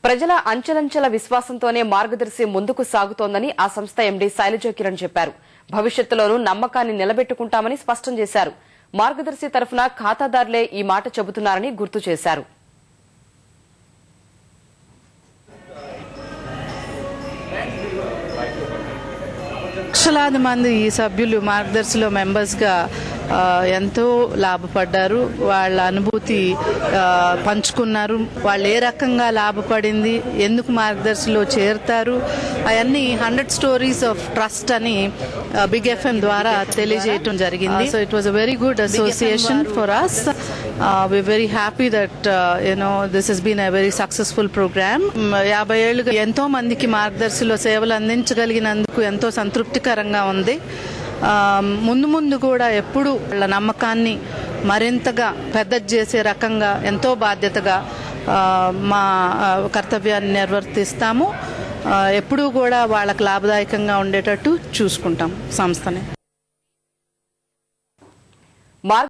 ప్రజల అంచెలంచెల విశ్వాసంతోనే మార్గదర్శి ముందుకు సాగుతోందని ఆ సంస్థ ఎండీ శైలజా కిరణ్ చెప్పారు. భవిష్యత్తులోనూ నమ్మకాన్ని నిలబెట్టుకుంటామని స్పష్టం చేశారు. మార్గదర్శి తరఫున ఖాతాదారులే ఈ మాట చెబుతున్నారని గుర్తు చేశారు. లక్షలాది మంది ఈ సభ్యులు మార్గదర్శిలో మెంబర్స్గా ఎంతో లాభపడ్డారు. వాళ్ళ అనుభూతి పంచుకున్నారు. వాళ్ళు ఏ రకంగా లాభపడింది, ఎందుకు మార్గదర్శిలో చేరుతారు, అవన్నీ 100 స్టోరీస్ ఆఫ్ ట్రస్ట్ అని బిగ్ ఎఫ్ఎం ద్వారా తెలియజేయటం జరిగింది. So it was a very good association for us. We're very happy that this has been a very successful program. 50 ఏళ్లుగా ఎంతో మందికి మార్గదర్శిలో సేవలు అందించగలిగినందుకు ఎంతో సంతృప్తికరంగా ఉంది. ముందు ముందు కూడా ఎప్పుడు వాళ్ళ నమ్మకాన్ని మరింతగా పెద్దది చేసే రకంగా ఎంతో బాధ్యతగా మా కర్తవ్యాన్ని నిర్వర్తిస్తాము. ఎప్పుడూ కూడా వాళ్ళకు లాభదాయకంగా ఉండేటట్టు చూసుకుంటాం సంస్థని.